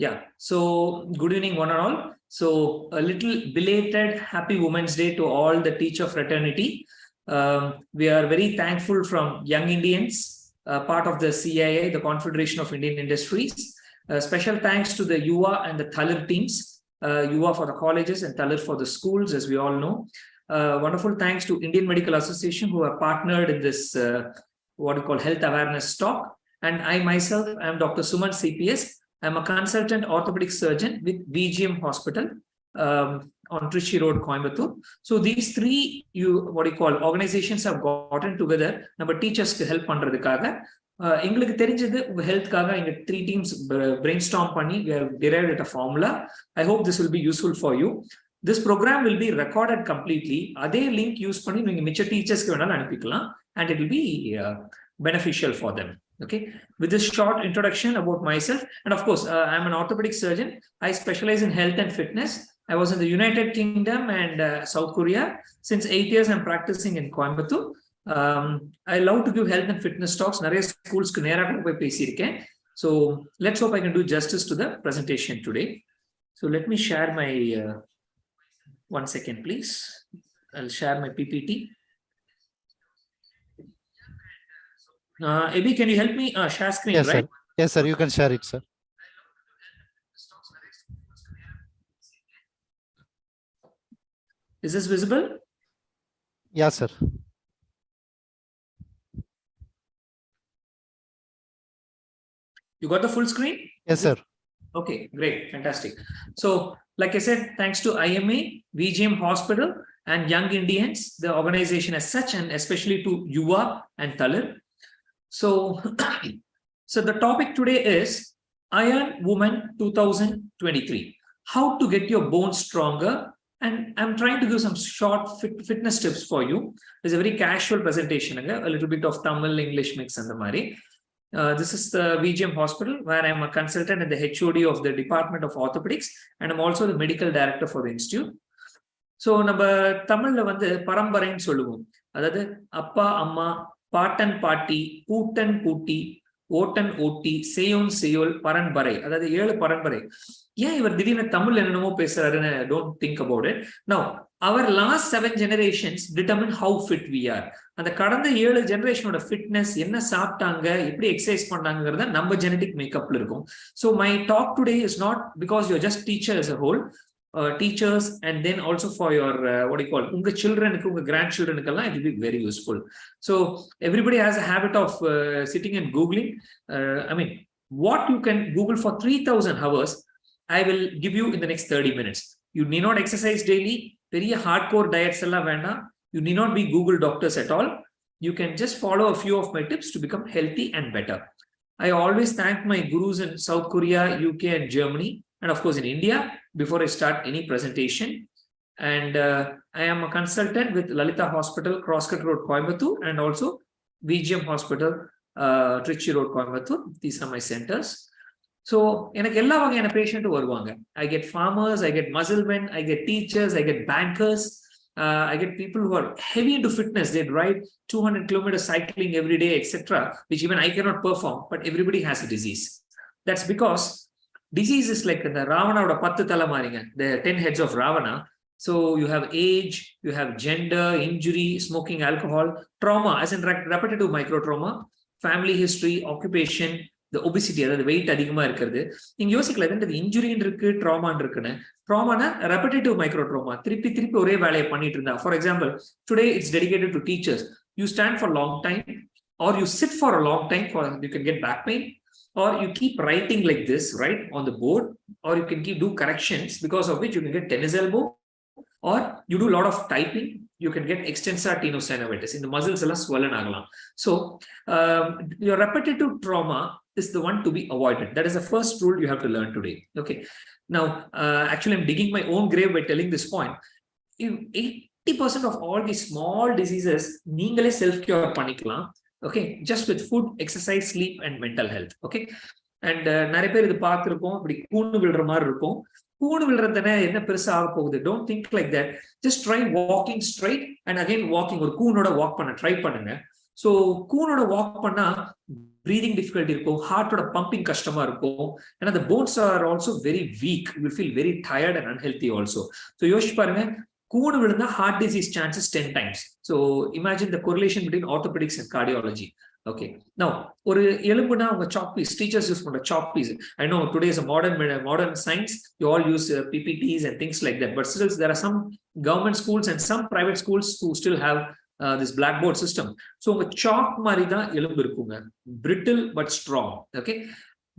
Yeah, so good evening, one and all. So a little belated Happy Women's Day to all the teacher fraternity. We are very thankful from Young Indians, part of the CII, the Confederation of Indian Industries. Special thanks to the UA and the Thaler teams, UA for the colleges and Thaler for the schools, as we all know. Wonderful thanks to Indian Medical Association who have partnered in this, what we call health awareness talk. And I myself am Dr. Suman CPS. I'm a consultant orthopedic surgeon with VGM Hospital on Trichy Road, Coimbatore. So these three, organizations have gotten together. Number teachers to help பண்றதுக்காக எங்களுக்கு தெரிஞ்சது உங்க ஹெல்த்காக இங்க 3 teams brainstorm பண்ணி we have derived a formula. I hope this will be useful for you. This program will be recorded completely. அதே link use பண்ணி நீங்க மிச்ச டீச்சர்ஸ்க்கு வேணாலும் அனுப்பிக்கலாம் and it will be beneficial for them. Okay, with this short introduction about myself, and of course, I'm an orthopedic surgeon. I specialize in health and fitness. I was in the United Kingdom and South Korea. Since 8 years, I'm practicing in Coimbatore. I love to give health and fitness talks. Nariya schools ku nera poi pesirken. So let's hope I can do justice to the presentation today. So let me share my 1 second, please. I'll share my PPT. Abhi, can you help me share screen? Yes, right? Sir. Yes, sir. You can share it, sir. Is this visible? Yeah, sir. You got the full screen? Yes, sir. Okay, great, fantastic. So, like I said, thanks to IMA, VGM Hospital, and Young Indians, the organization as such, and especially to UA and Thaler. So, so the topic today is Iron Woman 2023. How to get your bones stronger. And I'm trying to give some short fitness tips for you. It's a very casual presentation, a little bit of Tamil, English mix and the Mari. This is the VGM Hospital where I'm a consultant and the HOD of the Department of Orthopedics, and I'm also the medical director for the institute. So, நம்ம தமிழ்ல வந்து பரம்பரைன்னு சொல்லுவோம். அதாவது அப்பா அம்மா, பாட்டன் பாட்டி, பூட்டன் பூட்டி, ஓட்டன் ஓட்டி, சேயோன் சேயோல், பரன்பரை, அதாவது 7 பரம்பரை. ஏன் இவர் திடீர்னு தமிழ் என்னென்னமோ பேசுறாருன்னு don't think about it. Now, our last 7 generations determine how fit we are. அந்த கடந்த 7 ஜெனரேஷனோட ஃபிட்னஸ் என்ன சாப்பிட்டாங்க, எப்படி எக்ஸசைஸ் பண்ணாங்கிறத நம்ம ஜெனடிக் மேக்கப்ல இருக்கும். So my talk today is not because you're just teacher as a whole. Teachers and then also for your unga children, unga grandchildren, it will be very useful. So everybody has a habit of sitting and googling. I mean, what you can google for 3000 hours, I will give you in the next 30 minutes. You need not exercise daily, very hardcore diets ella venda. You need not be Google doctors at all. You can just follow a few of my tips to become healthy and better. I always thank my gurus in South Korea, UK and Germany, and of course in India before I start any presentation. And I am a consultant with Lalita Hospital, Crosscut Road, Coimbatore, and also VGM Hospital, Trichy Road, Coimbatore. These are my centers. So, எனக்கு எல்லா வகையான patient வருவாங்க. I get farmers, I get muscle men, I get teachers, I get bankers, I get people who are heavy into fitness. They ride 200 kilometers cycling every day, etc., which even I cannot perform, but everybody has a disease. That's because disease is like the Ravana oda 10 thalamaringa, the 10 heads of Ravana. So you have age, you have gender, injury, smoking, alcohol, trauma, as in repetitive micro trauma, family history, occupation, the obesity, the weight அதிகமா இருக்குது. நீங்க யோசிக்கல இது injury இருக்கு, drama இருக்குன்னு. ட்ராமானா repetitive micro trauma, திருப்பி ஒரே வேலையை பண்ணிட்டு இருந்தா. For example, today it's dedicated to teachers. You stand for a long time, or you sit for a long time, you can get back pain, or you keep writing like this, right, on the board, or you can do corrections, because of which you can get tennis elbow, or you do a lot of typing, you can get extensor tenosynovitis in the muscles ella swollen agalam. So your repetitive trauma is the one to be avoided. That is the first rule you have to learn today. Okay, now actually I'm digging my own grave by telling this point. 80% of all these small diseases neengale self cure panikalam. Okay, just with food, exercise, sleep and mental health. Okay, and நிறைய பேர் இது பார்த்திருப்போம், இப்படி கூணு விழுற மாதிரி இருக்கும். கூணு விழுறதுனா என்ன பெருசா ஆக போகுது? Don't think like that. Just try walking straight and again walking. ஒரு கூனோட வாக் பண்ண ட்ரை பண்ணுங்க. So கூனோட வாக் பண்ணா breathing difficulty இருக்கும், heart oda pumping கஷ்டமா இருக்கும், and the bones are also very weak. You will feel very tired and unhealthy also. So யோசிச்சு பாருங்க, கூணு விழுந்தா heart disease chances 10 times. So imagine the correlation between orthopedics and cardiology. Okay, now ஒரு எலும்புனா உங்க chalk piece, teachers use பண்ற chalk piece. I know today is a modern science, you all use PPTs and things like that, but still there are some government schools and some private schools who still have this blackboard system. So உங்க chalk மாதிரி தான் எலும்பு இருக்குங்க, brittle but strong. Okay,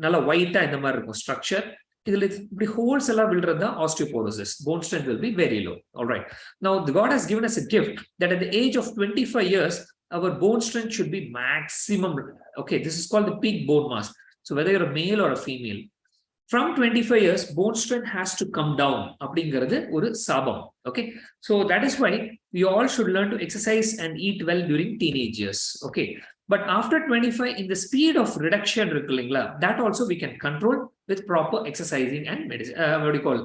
நல்ல white-ஆ இந்த மாதிரி இருக்கும் structure. இதுல இப்படி holes எல்லாம் விழுறது தான் osteoporosis. Bone strength will be very low. All right, now the God has given us a gift that at the age of 25 years our bone strength should be maximum. Okay, this is called the peak bone mass. So whether you're a male or a female, from 25 years bone strength has to come down அப்படிங்கிறது ஒரு சாபம். Okay, so that is why we all should learn to exercise and eat well during teenage years. Okay, but after 25, in the speed of reduction இருக்கு இல்லைங்களா, that also we can control with proper exercising and medicine, what do you call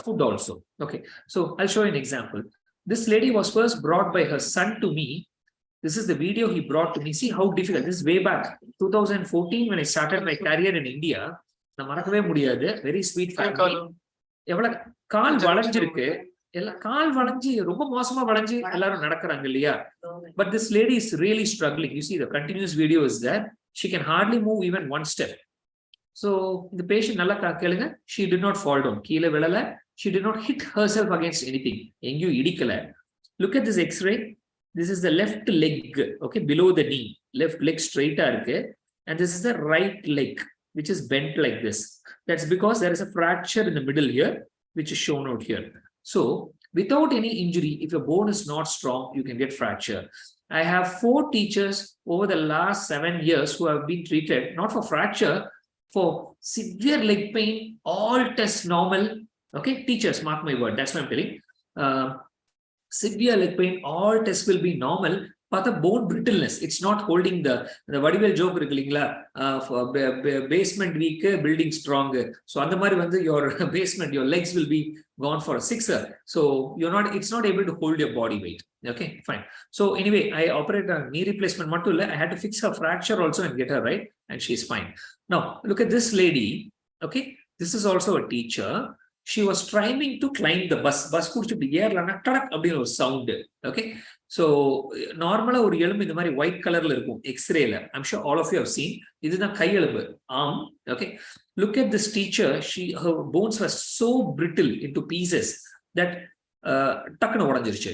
food also. Okay, so I'll show you an example. This lady was first brought by her son to me. This is the video he brought to me. See how difficult. This is way back 2014 when I started my career in India. நான் மறக்கவே முடியாது. Very sweet family. எவ்வளவு கால் வளைஞ்சிருக்கு, எல்லாம் கால் வளைஞ்சி ரொம்ப மோசமா வளைஞ்சி எல்லாரும் நடக்கறாங்க இல்லையா. But this lady is really struggling. You see the continuous video is there. She can hardly move even one step. So the patient நல்லா கேளுங்க, she did not fall down. கீழே விழல. She did not hit herself against anything. எங்கேயும் இடிக்கல. Look at this X-ray. This is the left leg, okay, below the knee. Left leg straight irukku, and this is the right leg which is bent like this. That's because there is a fracture in the middle here, which is shown out here. So without any injury, if your bone is not strong, you can get fracture. I have 4 teachers over the last 7 years who have been treated not for fracture, for severe leg pain, all tests normal. Okay, teachers, mark my word, that's what I'm telling. Severe leg pain, all tests will be normal, but the bone brittleness, it's not holding the vadivel joke இருக்கு இல்லீங்களா, basement weak, building strong. So அந்த மாதிரி வந்து your basement, your legs will be gone for a sixer. So it's not able to hold your body weight. Okay, fine. So anyway, I operated a knee replacement மட்டும் இல்ல, I had to fix her fracture also and get her right, and she's fine. Now look at this lady. Okay, this is also a teacher. She was trying to climb the bus குடிச்சிட்டு ஏறலனா டடக் அப்படின ஒரு sound. Okay, so நார்மலா ஒரு எலும்பு இந்த மாதிரி white கலர்ல இருக்கும் எக்ஸ்ரேல. I'm sure all of you have seen. இதுதான் கை எலும்பு, arm. Okay, look at this teacher. Her bones were so brittle into pieces that டக்குன்னு உடைஞ்சிருச்சு.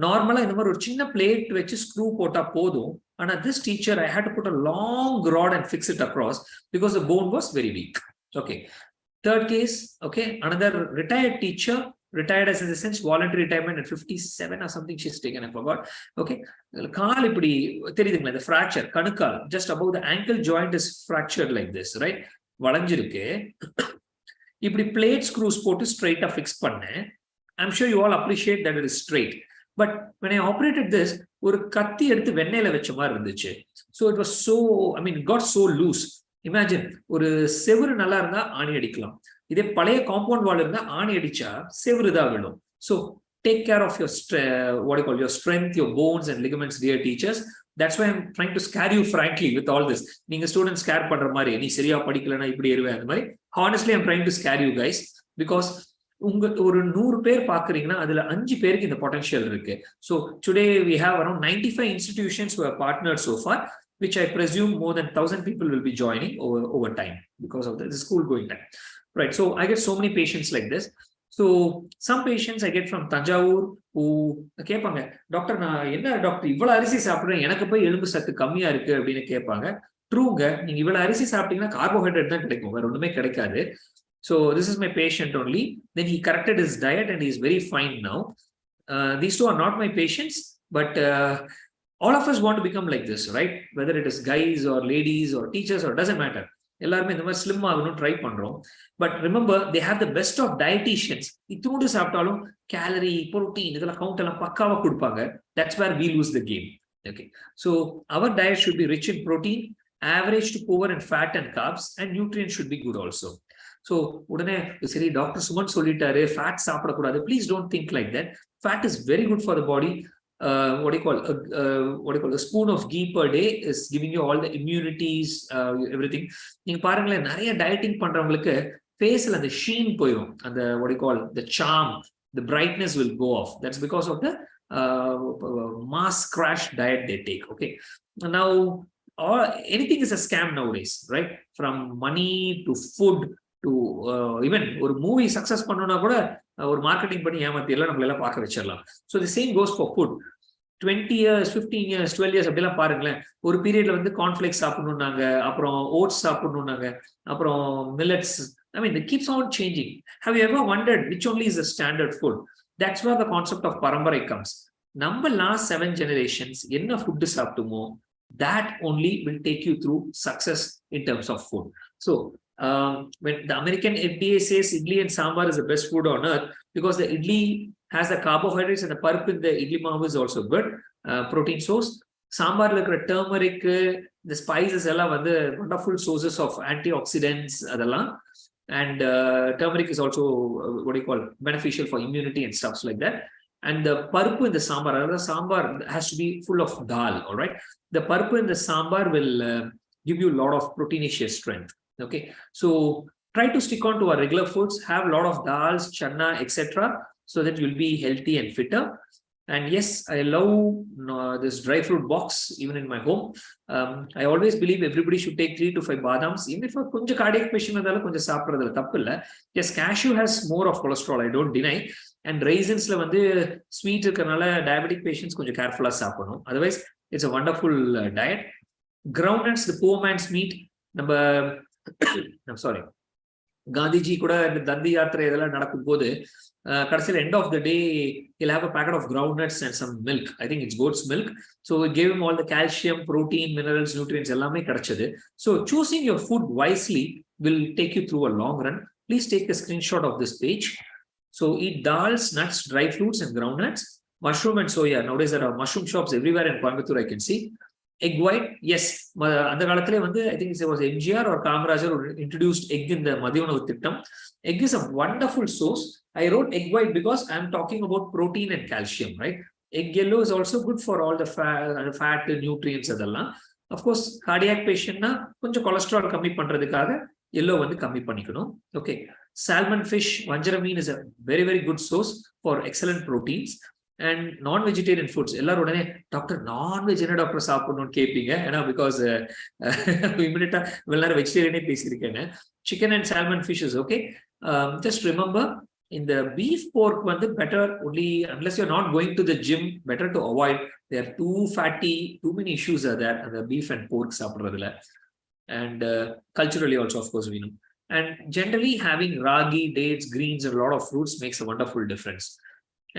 நார்மலா இந்த மாதிரி ஒரு சின்ன பிளேட் வச்சு ஸ்க்ரூ போட்டா போதும். ஆனா this teacher I had to put a long rod and fix it across because the bone was very weak. Okay, third case, okay, another retired teacher, retired as in the sense voluntary retirement at 57 or something she's taken, I forgot. Okay, கால் இப்படி தெரியுதுங்களா, the fracture, கணுக்கால் just above the ankle joint is fractured like this, right? வளைஞ்சிருக்கு. இப்படி plate screws போட்டு straight ஆ fix பண்ணேன். I'm sure you all appreciate that it is straight. But when I operated this, ஒரு கத்தி எடுத்து வெண்ணெயில வச்ச மாதிரி இருந்துச்சு. So it was so, I mean, it got so loose. Imagine, ஒரு செவுரு நல்லா இருந்தா ஆணி அடிக்கலாம், இதே பழைய காம்பவுண்ட் வால் இருந்தா ஆணி அடிச்சா செவுரு தான் விழும். So take care of your what you call your strength, your bones and ligaments, dear teachers. That's why I'm trying to scare you frankly with all this. நீங்க ஸ்டூடெண்ட்ஸ் ஸ்கேர் பண்ற மாதிரி, நீ சரியா படிக்கலனா இப்படி ஏறுவே அந்த மாதிரி. Honestly, I'm trying to scare you guys because உங்க ஒரு 100 பேர் பாக்குறீங்கன்னா அதுல 5 பேருக்கு இந்த பொட்டன்ஷியல் இருக்கு. So today we have around 95 institutions who have partnered so far, which I presume more than 1,000 people will be joining over time because of the school going time. Right. So I get so many patients like this. So some patients I get from Tanjavur who கேட்பாங்க, doctor நான் என்ன doctor இவ்வளவு அரிசி சாப்பிடுறேன், எனக்கு போய் எலும்பு சத்து கம்மியா இருக்கு அப்படின்னு கேட்பாங்க. ட்ரூங்க, நீங்க இவ்வளவு அரிசி சாப்பிட்டீங்கன்னா கார்போஹைட்ரேட் தான் கிடைக்கும், வேற ஒண்ணுமே கிடைக்காது. So this is my patient only. Then he corrected his diet and he is very fine now. These two are not my patients, but all of us want to become like this, right? Whether it is guys or ladies or teachers or doesn't matter. எல்லாருமே இந்த மாதிரி slim ஆகணும் try பண்றோம். But remember, they have the best of dietitians. இத்தோடு சாப்பிட்டாலும் calorie, protein இதெல்லாம் count எல்லாம் பக்காவா கொடுப்பாங்க. That's where we lose the game. Okay, so our diet should be rich in protein, average to poor in fat and carbs, and nutrients should be good also. So உடனே சரி doctor Suman சொல்லிட்டாரு fat சாப்பிடக்கூடாது. Please don't think like that. Fat is very good for the body. what do you call a spoon of ghee per day is giving you all the immunities, everything. நீங்க பாருங்களேன், நிறைய dieting பண்றவங்களுக்கு ஃபேஸ்ல அந்த Sheen போயிடும், அந்த what do you call the charm, the brightness will go off. That's because of the mass crash diet they take. Okay, now anything is a scam nowadays, right? From money to food to even ஒரு movie success பண்ணணும்னா கூட ஒரு marketing பண்ணி ஏமாத்தி எல்லாம் நம்மள எல்லாம் பார்க்க வச்சிடலாம். So the same goes for food. 20 years, 15 years, 12 years அப்படிலாம் பாருங்களேன், ஒரு பீரியட்ல வந்து கார்ன்ஃபிளேக்ஸ் சாப்பிடணும்னாங்க, அப்புறம் ஓட்ஸ் சாப்பிடணும்னாங்க, அப்புறம் millets. I mean, it keeps on changing. Have you ever wondered which only is the standard food? That's where the concept of parambarai comes. Number last 7 generations, enna food சாப்பிட்டுமோ, that only will take you through success in terms of food. So, when the American FDA says idli and sambar is the best food on earth, because the idli has the carbohydrates and the pulp in the idli maavu is also good protein source. Sambar la ikkra turmeric, the spices எல்லாம் வந்து wonderful sources of antioxidants அதெல்லாம். And turmeric is also what do you call beneficial for immunity and stuff like that. And the parpu in the sambar has to be full of dal. All right, the parpu in the sambar will give you a lot of proteinaceous strength. Okay, so try to stick on to our regular foods, have a lot of dals, channa, etc., so that you'll be healthy and fitter. And yes, I love this dry fruit box even in my home. I always believe everybody should take 3 to 5 badams. Even if konja cardiac patient adala konja saapradhula thappilla. Yes, cashew has more of cholesterol, I don't deny. And raisins la vandu sweet irukanaala diabetic patients konja careful ah saapanum. Otherwise, it's a wonderful diet. Groundnuts, the poor man's meat. I'm sorry. Gandhiji kuda இந்த தந்தி யாத்திரை இதெல்லாம் நடக்கும் போது கடைசியில் end of the day he'll have a packet of groundnuts and some milk. I think it's goat's milk. So it gave him all the calcium, protein, minerals, nutrients எல்லாமே கிடைச்சது. So choosing your food wisely will take you through a long run. Please take a screenshot of this page. So eat dals, nuts, dry fruits and groundnuts. Mushroom and soya. Nowadays there are mushroom shops everywhere in Coimbatore, I can see. Egg white, yes. அந்த காலத்திலே வந்து I think it was MGR or Kamarajar who introduced egg in the மதிய உணவு திட்டம். Egg is a wonderful source. I wrote egg white because I'm talking about protein and calcium, right? Egg yellow is also good for all the fat nutrients அதெல்லாம். Of course, cardiac patient na கொஞ்சம் cholesterol கம்மி பண்றதுக்காக yellow வந்து கம்மி பண்ணிக்கணும். Okay. Salmon fish, vanjara mean is a very, very good source for excellent proteins. And non-vegetarian foods, எல்லாரும் உடனே doctor non veg என்ன டாக்டர் சாப்பிடணும்னு கேட்பீங்க. ஏன்னா பிகாஸ் இமிடியேட்டா இவ்வளவு நேரம் வெஜிடேரியனே பேசியிருக்கேன். Chicken and salmon fish is okay. Just remember, இந்த பீஃப் போர்க் வந்து better only unless you're not going to the gym, better to avoid. They are too fatty, too many issues are there அந்த beef and pork சாப்பிடுறதுல. And culturally also, of course, we know. And generally having ragi, dates, greens and a lot of fruits makes a wonderful difference.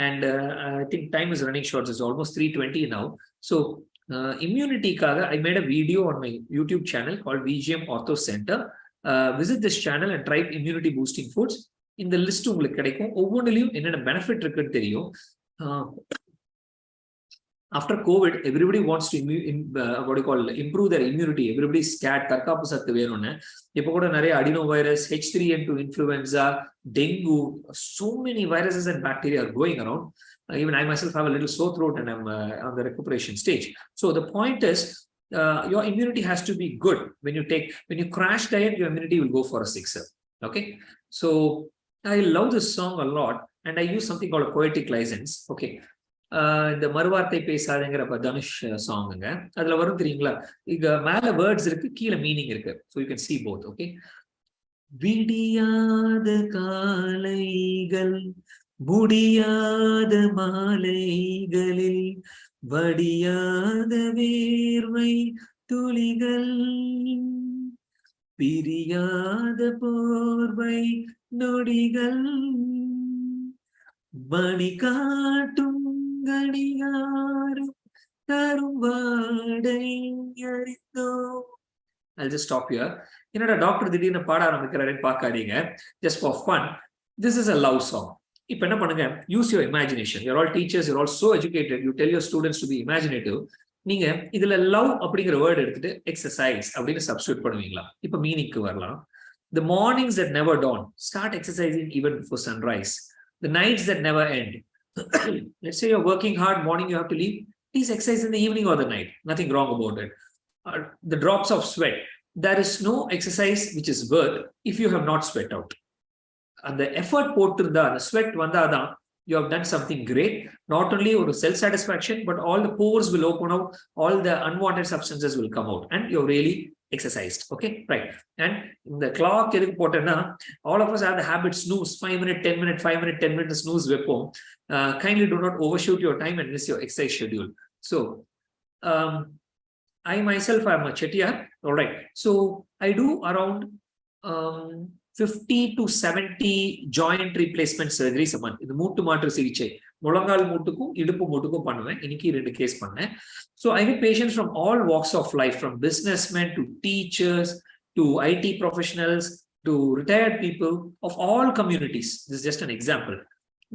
And I think time is running short. It's almost 3:20 now. So immunity kaga, I made a video on my YouTube channel called VGMorthocenter. Visit this channel and try immunity boosting foods. In the list உங்களுக்கு கிடைக்கும். ஒவ்வொன்றிலையும் என்னென்ன benefit இருக்குன்னு தெரியும். After COVID, everybody wants to improve their immunity. Everybody is scared. தற்காப்பு சத்து வேணும்னு. இப்போ கூட நிறைய adenovirus, H3N2 influenza, dengue, so many viruses and bacteria are going around. Even I myself have a little sore throat and I'm on the recuperation stage. So the point is, your immunity has to be good. When you crash diet, your immunity will go for a 6er. Okay. So I love this song a lot and I use something called a poetic license. Okay. இந்த மறுவார்த்தை பேசாதங்கிற தனுஷ் சாங்குங்க, அதுல வரும் தெரியுங்களா, இங்க மேல words இருக்கு, கீழே meaning இருக்கு. So you can see both. Okay. விடியாத காலைகள் முடியாத மாலைகளில் வடியாத வேர்வை துளிகள் பிரியாத போர்வை நொடிகள் மணி காட்டும் கடிகாரம் கரும்பாடை அறிந்தோ. I'll just stop here. என்னோட டாக்டர் திடீர்னு பாட ஆரம்பிக்கிறாருன்னு பார்க்காதீங்க. Just for fun. This is a love song. இப்போ என்ன பண்ணுங்க, use your imagination. You're all teachers, you're all so educated. You tell your students to be imaginative. நீங்க இதுல love அப்படிங்கிற வேர்ட் எடுத்துட்டு exercise அப்படின்னு சப்ஸ்டிட்யூட் பண்ணுவீங்களா? இப்போ மீனிங்க்கு வரலாம். The mornings that never dawn. Start exercising even before sunrise. The nights that never end. let's say you're working hard, morning you have to leave, please exercise in the evening or the night. Nothing wrong about it. The drops of sweat. There is no exercise which is worth if you have not sweat out. And the effort போட்டிருந்தா the sweat வந்தாதான் you have done something great. Not only ஒரு self satisfaction, but all the pores will open out, all the unwanted substances will come out, and you're really exercised. Okay, right. And the clock எதுக்கு போட்டேன்னா, all of us have the habit snooze 5 minutes, 10 minutes, 5 minutes, 10 minutes snooze வைப்போம். Kindly do not overshoot your time and miss your exercise schedule. So I myself am a chettiar. All right, so I do around 50 to 70 joint replacement surgeries a month. இந்த மூட்டு மாற்று சிகிச்சை முழங்கால் மூட்டுக்கும் இடுப்பு மூட்டுக்கும் பண்ணுவேன். இன்னைக்கு 2 case பண்ணேன். So I get patients from all walks of life, from businessmen to teachers to IT professionals to retired people of all communities. This is just an example.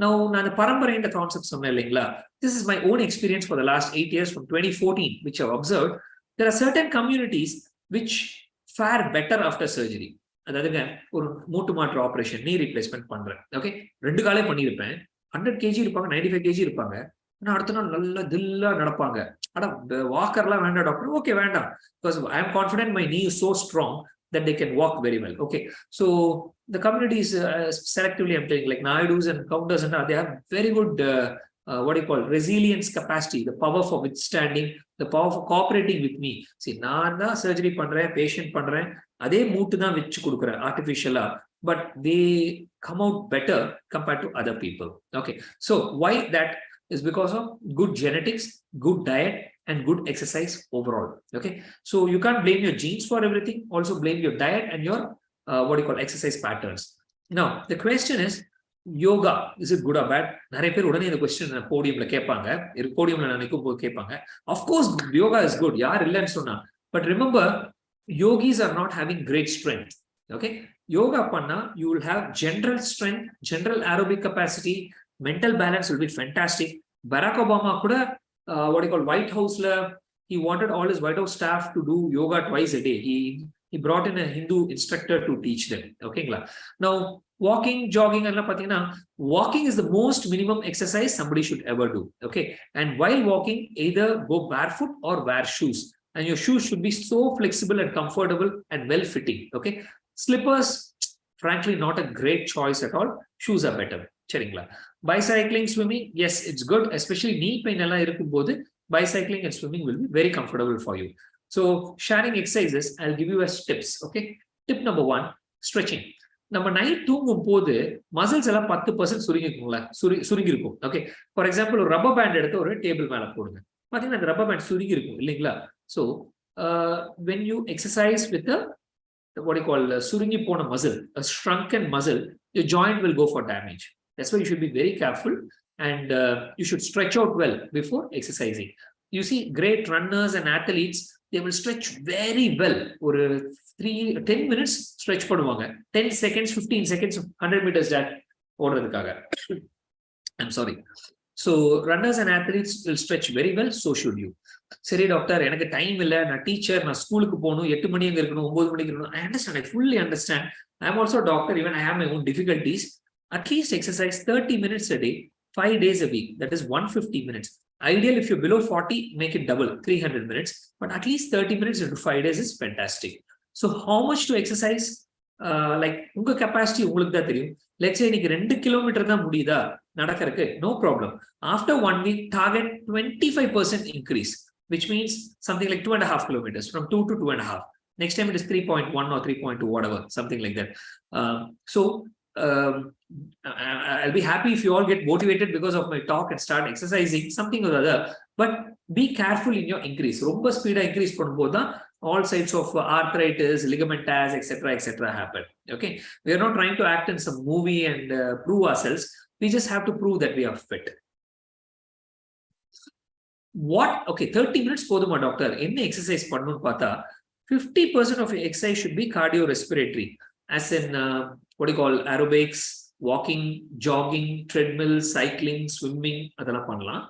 Now நான் பரம்பரை இந்த கான்செப்ட் சொன்னேன் இல்லைங்களா? This is my own experience for the last 8 years from 2014 which I've observed. There are certain communities which fare better after surgery. அதாவதுங்க ஒரு மூட்டு மாற்று operation, knee replacement பண்றேன். ஓகே, 2 காலே பண்ணியிருப்பேன். 100 kg இருப்பாங்க, 95 kg இருப்பாங்க. ஆனா அடுத்த நாள் நல்லா தில்லா நடப்பாங்க. ஆனா வாக்கர்லாம் வேண்டாம் டாக்டர். ஓகே, வேண்டாம். Because I am confident my knee is so strong that they can walk very well. Okay, so the communities selectively I'm telling, like Naidus and Counters, and they have very good what do you call resilience capacity, the power for withstanding, the power for cooperating with me. See, நான் தான் surgery பண்றேன், patient பண்றேன், அதே மூட்டு தான் வச்சு கொடுக்குறேன் ஆர்டிஃபிஷியலா, but they come out better compared to other people. Okay, so why that is because of good genetics, good diet, and good exercise overall. Okay, so you can't blame your genes for everything. Also blame your diet and your what do you call exercise patterns. Now the question is, yoga, is it good or bad? நிறைய பேர் உடனே இந்த question போடியம்ல கேட்பாங்க, போடியம்ல நினைக்கும் போது கேட்பாங்க. Of course yoga is good, யார் இல்லைன்னு சொன்னா. But remember, yogis are not having great strength. Okay, yoga panna you will have general strength, general aerobic capacity, mental balance will be fantastic. Barack Obama kuda what you call White House la, he wanted all his White House staff to do yoga twice a day. He brought in a Hindu instructor to teach them. Okay, now walking, jogging alla pathina, walking is the most minimum exercise somebody should ever do. Okay, and while walking, either go barefoot or wear shoes, and your shoes should be so flexible and comfortable and well fitting. Okay, slippers, frankly not a great choice at all. Shoes are better. Cheringla. Bicycling, swimming, yes, it's good, especially knee pain ella irukumbodhu bicycling and swimming will be very comfortable for you. So sharing exercises, I'll give you as tips. Okay, tip number 1, stretching. நம்ம night தூங்கும் போது muscles எல்லாம் 10% சுருங்கி இருக்கும். Okay, for example ஒரு rubber band எடுத்து ஒரு table மேல போடுங்க, பாத்தீங்கன்னா அந்த ரப்பர் பேண்ட் சுருங்கி இருக்கும் இல்லைங்களா? So when you exercise with a what you call சுருங்கி போன muscle, a shrunken muscle, your joint will go for damage. That's why you should be very careful, and you should stretch out well before exercising. You see great runners and athletes, they will stretch very well. Or 10 minutes stretch பண்ணுவாங்க, 10 seconds, 15 seconds, 100 meters that ஓடுறதுக்காக. I'm sorry. So runners and athletes will stretch very well, so should you. சரி doctor, எனக்கு time இல்லை, நான் teacher, நான் ஸ்கூலுக்கு போகணும், 8 மணி அங்கே இருக்கணும், 9 மணிக்கு இருக்கணும். I understand, I fully understand. I am also a doctor, even I have my own difficulties. At least exercise 30 minutes a day, 5 days a week. That is 150 minutes. Ideal, if you're below 40, make it double, 300 minutes. But at least 30 minutes into 5 days is fantastic. So how much to exercise? Like unga capacity உங்களுக்கு தான் தெரியும். Let's say இன்னைக்கு 2 kilometre தான் முடியுதா நடக்கிறதுக்கு, no problem. After 1 week, target 25% increase, which means something like 2.5 kilometers, from 2 to 2.5. Next time it is 3.1 or 3.2, whatever, something like that. I'll be happy if you all get motivated because of my talk and start exercising something or other, but be careful in your increase. Romba speed increase பண்ணும்போது all sides of arthritis, ligament tears, etc. happen. Okay, we are not trying to act in some movie and prove ourselves. We just have to prove that we are fit. What? Okay, 30 minutes போதுமா doctor? என்ன exercise பண்ணணும்னு பார்த்தா 50% of your exercise should be cardiorespiratory, as in what do you call aerobics, walking, jogging, treadmill, cycling, swimming, அதெல்லாம் பண்ணலாம்.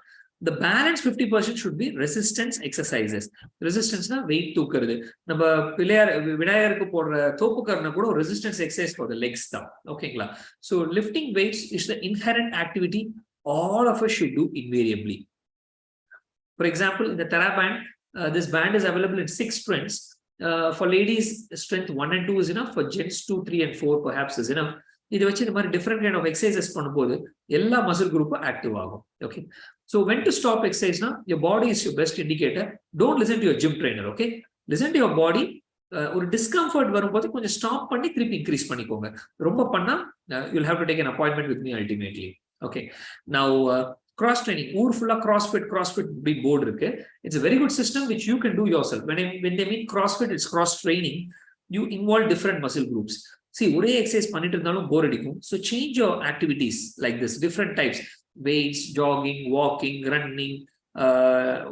The balance 50% should be resistance exercises. Resistance na weight தூக்குறது. நம்ம விநாயகருக்கு போடுற தோப்புக்கரணை கூட ஒரு resistance exercise for the legs தான். ஓகேங்களா? So lifting weights is the inherent activity all of us should do invariably. For example, in the TheraBand, this band is available in 6 strengths. For ladies, strength 1 and 2 is enough. For gents, 2, 3, and 4 perhaps is enough. Different kind of exercises ella muscle group active agum. Okay. So when to stop exercise now? Your body is your best indicator. Don't listen to your gym trainer. Okay. Listen to your body. Or discomfort varumbodhu konja stop panni thiruppi increase pannikonga. Romba panna you'll have to take an appointment with me ultimately. Okay. Now cross training. Oor full CrossFit big board irukke. It's a very good system which you can do yourself. When they mean CrossFit, it's cross training. You involve different muscle groups. See, ஒரே exercise பண்ணிட்டு இருந்தாலும் bore அடிக்கும். So change your activities like this, different types, weights, jogging, walking, running,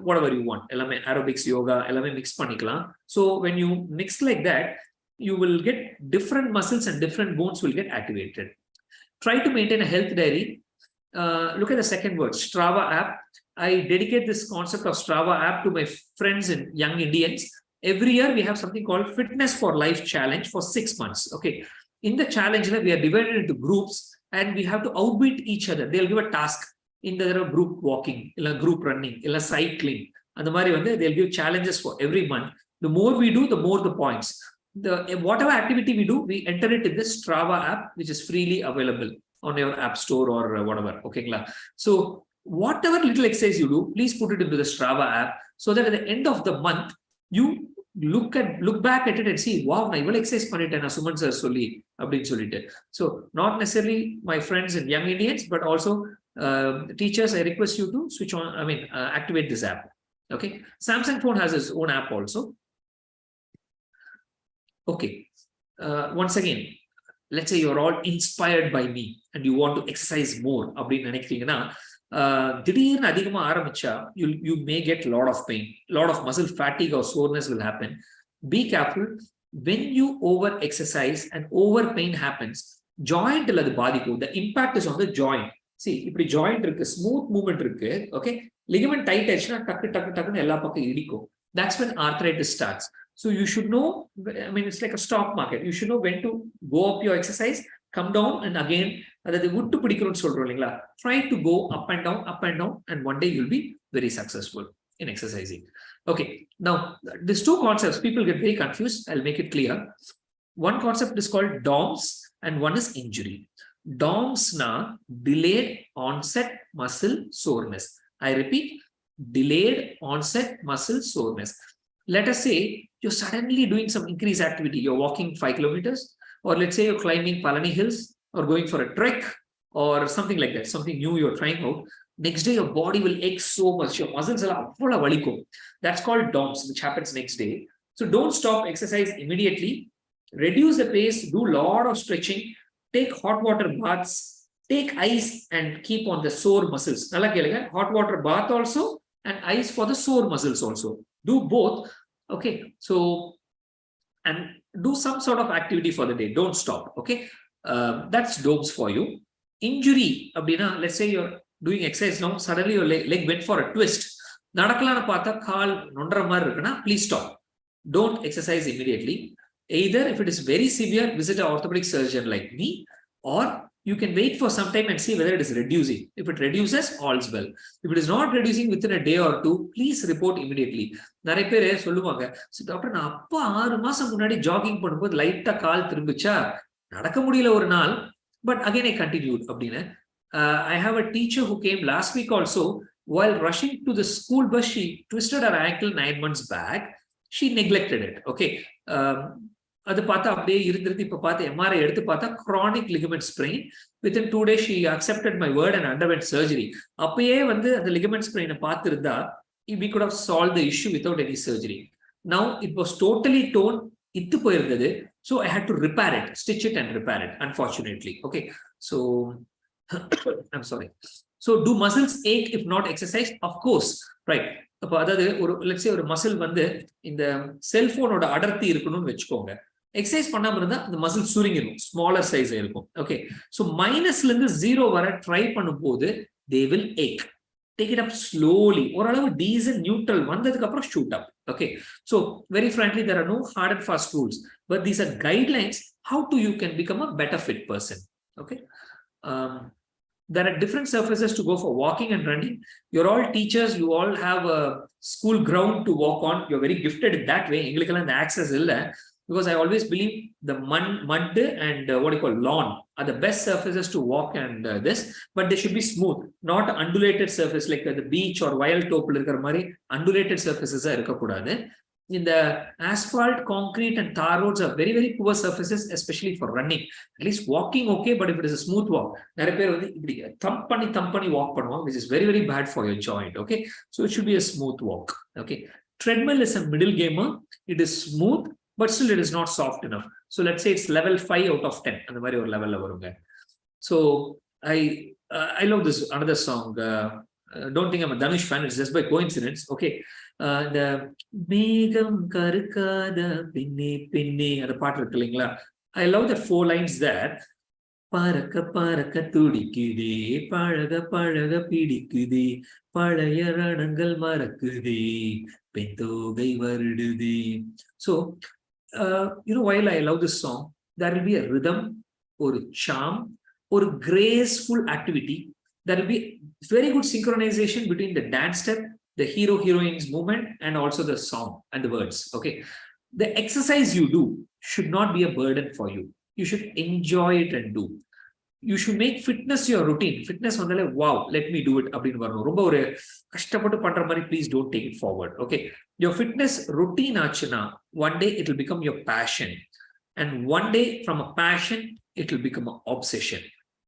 whatever you want. எல்லாமே aerobics, yoga, எல்லாமே mix பண்ணிக்கலாம். So when you mix like that, you will get different muscles and different bones will get activated. Try to maintain a health diary. Look at the second word, Strava app. I dedicate this concept of Strava app to my friends and young Indians. Every year we have something called Fitness for Life Challenge for 6 months. Okay. In the challenge, we are divided into groups and we have to outbeat each other. They'll give a task in the group walking, group running, cycling. And they'll give challenges for every month. The more we do, the more the points. Whatever activity we do, we enter it in this Strava app, which is freely available on your app store or whatever. Okay. So whatever little exercise you do, please put it into the Strava app so that at the end of the month, you look back at it and see, wow, I will exercise panitena Suman sir solli appdin sollite. So not necessarily my friends and young Indians, but also teachers, I request you to switch on, activate this app. Okay. Samsung phone has its own app also. Okay. Once again, let's say you're all inspired by me and you want to exercise more appdin nenikringa திடீர்னு அதிகமா ஆரம்பிச்சா you may get a lot of pain, lot of muscle fatigue or soreness will happen. Be careful. When you over exercise and over pain happens, joint illa adu baadhikum. The impact is on the joint. See, ipdi joint irukku, smooth movement irukku, okay, ligament tight aachna takku ella pakka idikum. That's when arthritis starts. So you should know, it's like a stock market. You should know when to go up your exercise, come down, and again try to go up and down, and one day you'll be very successful in exercising. Okay, now these two concepts, people get very confused. I'll make it clear. One concept is called DOMS and one is injury. DOMS na delayed onset muscle soreness. I repeat, delayed onset muscle soreness. Let us say you're suddenly doing some increased activity. You're walking 5 kilometers, or let's say you're climbing Palani Hills, or going for a trek or something like that, something new you're trying out. Next day, your body will ache so much. Your muscles are valiko. That's called DOMS, which happens next day. So don't stop exercise immediately. Reduce the pace, do a lot of stretching, take hot water baths, take ice and keep on the sore muscles. Hot water bath also and ice for the sore muscles also. Do both. Okay. So, and do some sort of activity for the day. Don't stop. Okay. That's DOMS for you. Injury, abdina, let's say you're doing exercise now, suddenly your leg went for a twist. Nadakalana paatha kaal nondra maar irukna, please stop. Don't exercise immediately. Either if it is very severe, visit an orthopedic surgeon like me, or you can wait for some time and see whether it is reducing. If it reduces, all's well. If it is not reducing within a day or two, please report immediately. Nare pere solluvanga, so doctor na appa 6 மாசம் முன்னாடி jogging பண்ணும்போது லைட்டா கால் திரும்பிச்சா நடக்க முடியல ஒரு நாள், but again I continued அப்படினு. I have a teacher who came last week also. While rushing to the school bus, she twisted her ankle 9 months back. She neglected it. Okay. அது பார்த்தா அப்படியே இருந்திருது. இப்ப பார்த்து MRI எடுத்து பார்த்தா chronic ligament sprain. Within 2 days she accepted my word and underwent surgery. அப்பயே அந்த ligament sprain பார்த்திருந்தா we could have solved the issue without any surgery. Now it was totally torn. இத்து போயிருந்தது. So I had to repair it, stitch it and repair it, unfortunately. Okay. So I'm sorry. So do muscles ache if not exercised? Of course, right. Let's say ஒரு muscle இந்த செல்போனோட அடர்த்தி இருக்கணும்னு வெச்சுக்கோங்க. Exercise பண்ணாம இருந்தா அந்த மசில் சுருங்கிடும், ஸ்மாலர் சைஸ் இருக்கும். Okay. So மைனஸ்ல இருந்து 0 வர ட்ரை பண்ணும்போது they will ache. Take it up slowly. ஓரளவு decent neutral வந்ததுக்கு அப்புறம் shoot up. Okay. So very frankly, there are no hard and fast rules, but these are guidelines how to you can become a better fit person. Okay. There are different surfaces to go for walking and running. You're all teachers, you all have a school ground to walk on. You're very gifted in that way. The access illa, because I always believe the mud and what you call lawn are the best surfaces to walk and this, but they should be smooth, not undulated surface like the beach or wild top undulated surfaces are in the asphalt, concrete, and tar roads are very, very poor surfaces, especially for running. At least walking, okay, but if it is a smooth walk, thump walk, which is very, very bad for your joint. Okay, so it should be a smooth walk. Okay, treadmill is a middle gamer. It is smooth, but still it is not soft enough. So let's say it's level 5 out of 10. So I love this another song. Don't think I'm a Dhanush fan, it's just by coincidence. Okay. The Megam Karukada Pinni Pinni at the part of the I love the 4 lines there. Paraka Paraka Tudikide, Paraga Paraga Pidikide, Palayaranangal Marakudi, Pinto Gaivarudi. So, while I love this song, there will be a rhythm or a charm or a graceful activity. There will be very good synchronization between the dance step, the hero-heroine's movement, and also the song and the words. Okay. The exercise you do should not be a burden for you. You should enjoy it and do. You should make fitness your routine. Fitness, wow, let me do it. Please don't take it forward. Okay. Your fitness routine, one day it will become your passion. And one day from a passion, it will become an obsession.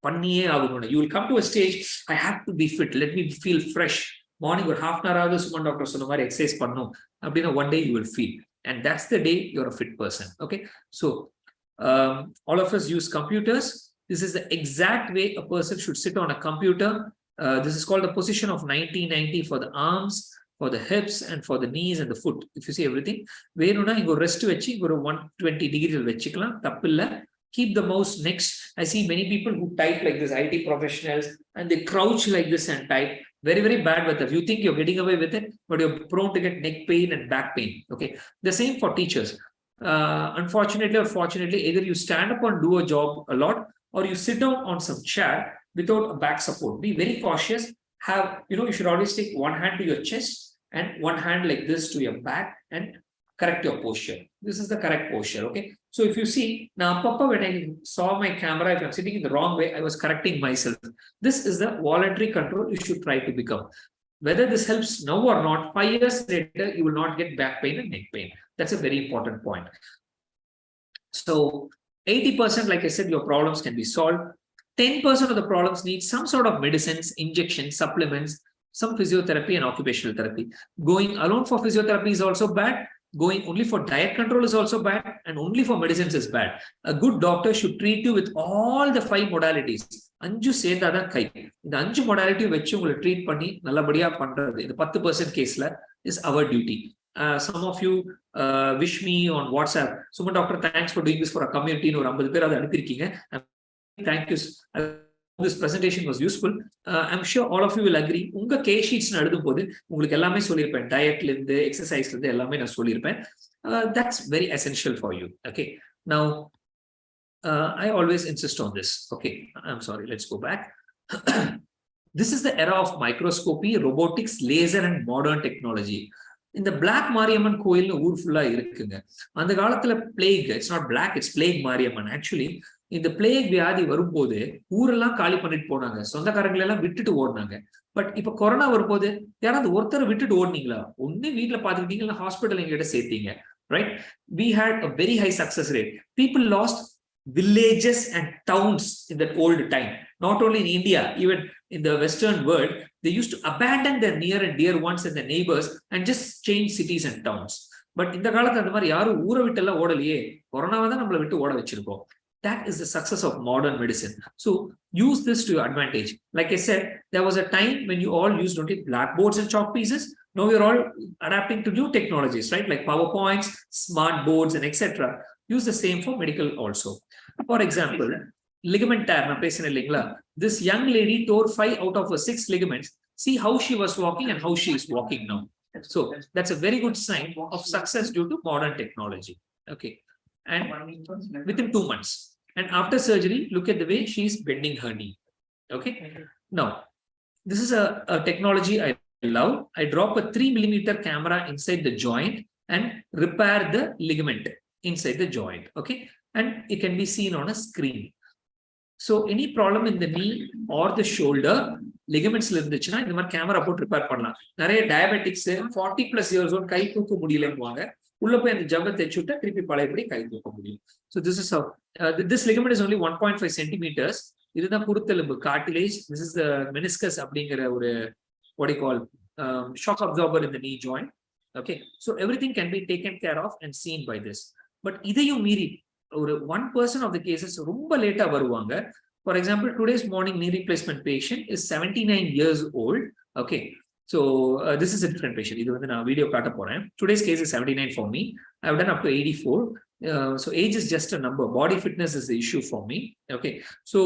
You will come to a stage, I have to be fit. Let me feel fresh. Morning or half an hour, doctor exercise one day you will feel. And that's the day you're a fit person. Okay. So all of us use computers. This is the exact way a person should sit on a computer. This is called the position of 90-90 for the arms, for the hips, and for the knees and the foot. If you see everything, rest 120 degrees. Keep the mouse next. I see many people who type like this, IT professionals, and they crouch like this and type. Very, very bad with it. You think you're getting away with it, but you're prone to get neck pain and back pain. Okay. The same for teachers. Unfortunately or fortunately, either you stand up and do a job a lot, or you sit down on some chair without a back support. Be very cautious. You should always take one hand to your chest and one hand like this to your back and correct your posture. This is the correct posture. Okay. So if you see now, Papa, when I saw my camera, if I'm sitting in the wrong way, I was correcting myself. This is the voluntary control you should try to become. Whether this helps now or not, 5 years later, you will not get back pain and neck pain. That's a very important point. So 80%, like I said, your problems can be solved. 10% of the problems need some sort of medicines, injections, supplements, some physiotherapy and occupational therapy. Going alone for physiotherapy is also bad. Going only for diet control is also bad, and only for medicines is bad. A good doctor should treat you with all the 5 modalities. Anju sedada kai. The Anju modality which you will treat panni nallabadiya pandrathu. The 10% case is our duty. Some of you wish me on WhatsApp. Suman doctor, thanks for doing this for a community. Thank you. This presentation was useful. I'm sure all of you will agree. Unga case sheets diet, exercise, that's very essential for you. Okay. Now, I always insist on this. Okay. I'm sorry. Let's go back. This is the era of microscopy, robotics, laser, and modern technology. In the Black Mariamman Koil Ur fulla irukkunga. And the plague, it's not black, it's plague Mariamman. Actually, in the plague வியாதி வரும்போது ஊரெல்லாம் காலி பண்ணிட்டு போனாங்க, சொந்தக்காரங்களை எல்லாம் விட்டுட்டு ஓடுனாங்க. But இப்ப கொரோனா வரும்போது யாராவது ஒருத்தர் விட்டுட்டு ஓடுனீங்களா? ஒண்ணு வீட்டுல பாத்துக்கிட்டீங்களா, ஹாஸ்பிட்டல் எங்கிட்ட சேர்த்தீங்க, right? We had a very high success rate. People lost villages and towns in that old time. Not only in India, even in the Western world, they used to abandon their near and dear ones and their neighbors and just change cities and towns. But in the காலத்துல அந்த மாதிரி யாரும் ஊரை விட்டு எல்லாம் ஓடலையே, கொரோனாவை தான் நம்மளை விட்டு ஓட வச்சிருக்கோம். That is the success of modern medicine. So use this to your advantage. Like I said, there was a time when you all used only blackboards and chalk pieces. Now we're all adapting to new technologies, right? Like PowerPoints, smart boards, and etc. Use the same for medical also. For example, ligament tear. This young lady tore 5 out of her 6 ligaments. See how she was walking and how she is walking now. So that's a very good sign of success due to modern technology. Okay. And within 2 months. And after surgery, look at the way she is bending her knee. Okay. Now, this is a technology I love. I drop a 3mm camera inside the joint and repair the ligament inside the joint. Okay. And it can be seen on a screen. So any problem in the knee or the shoulder, ligaments இருந்துச்சுன்னா இந்த மாதிரி camera போட்டு repair பண்ணலாம். நிறைய diabetics 40+ years old கை தூக்க முடியலங்குவாங்க. உள்ள போய் அந்த ஜவ்வை தைச்சு விட்டா திருப்பி பழையபடி கை தூக்க முடியும். So this is how this ligament is only 1.5 centimeters. இதுதான் குருத்தெலும்பு cartilage. This is the meniscus அப்படிங்கிற ஒரு what do you call shock absorber in the knee joint. Okay, so everything can be taken care of and seen by this. But இதையும் மீறி ஒரு 1% of the cases ரொம்ப லேட்டா வருவாங்க. For example, today's morning knee replacement patient is 79 years old. Okay, so this is a different patient. இது வந்து நான் video காட்ட போறேன். Today's case is 79 for me. I have done up to 84. So age is just a number. Body fitness is the issue for me. Okay, so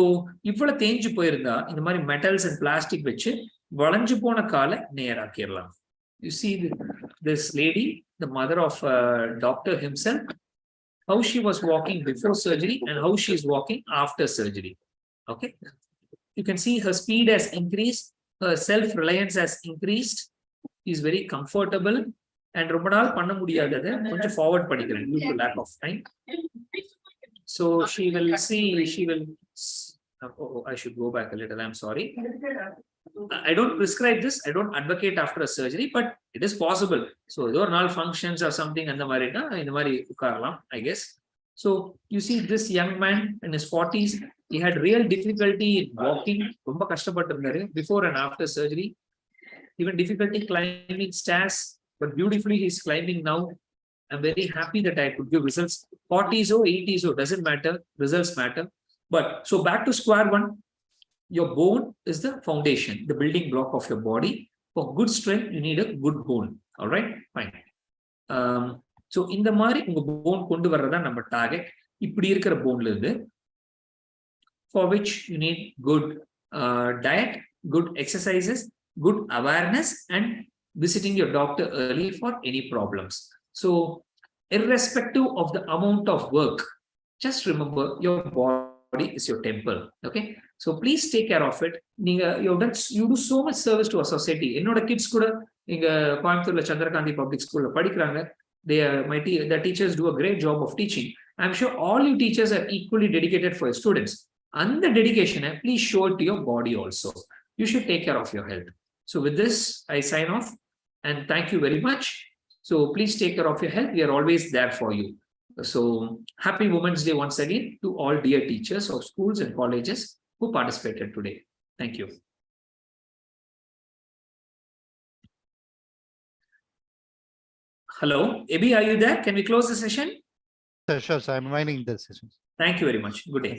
இவ்வளவு தேஞ்சு போயிருந்தா இந்த மாதிரி metals and plastic வச்சு வளைஞ்சு போன காலை நேராக்கிடலாம். You see this lady, the mother of doctor himself, how she was walking before surgery and how she is walking after surgery. Okay, you can see her speed has increased, her self-reliance has increased, she is very comfortable, and ரொம்ப நாள் பண்ண முடியாததை கொஞ்சம் forward பண்ணிக்கிறேன் due to lack of time. So she will see, she will, oh, I should go back a little, I'm sorry. I don't prescribe this, I don't advocate after a surgery, but it is possible. So there are functions or something and the marina in the mari ukarlam, I guess. So you see this young man in his 40s, he had real difficulty in walking, romba kashtapattiraru before and after surgery, even difficulty climbing stairs, but beautifully he's climbing now. I'm very happy that I could give results. 40s or 80s or doesn't matter, results matter. But so back to square one. Your bone is the foundation, the building block of your body. For good strength, you need a good bone. All right, fine. So in the mari, unga bone kondu varradha number target. Ipdi irukra bone irundhu, for which you need good diet, good exercises, good awareness, and visiting your doctor early for any problems. So irrespective of the amount of work, just remember your body is your temple. Okay, so please take care of it. You do so much service to a society. Enoda kids kuda inga Coimbatore Chandrakandi Public School padikranga. The teachers do a great job of teaching. I'm sure all you teachers are equally dedicated for your students. And the dedication, please show it to your body also. You should take care of your health. So with this, I sign off and thank you very much. So please take care of your health. We are always there for you. So happy Women's Day once again to all dear teachers of schools and colleges who participated today. Thank you. Hello, Ebi, are you there? Can we close the session? Sure, sir. I'm winding the session. Thank you very much. Good day.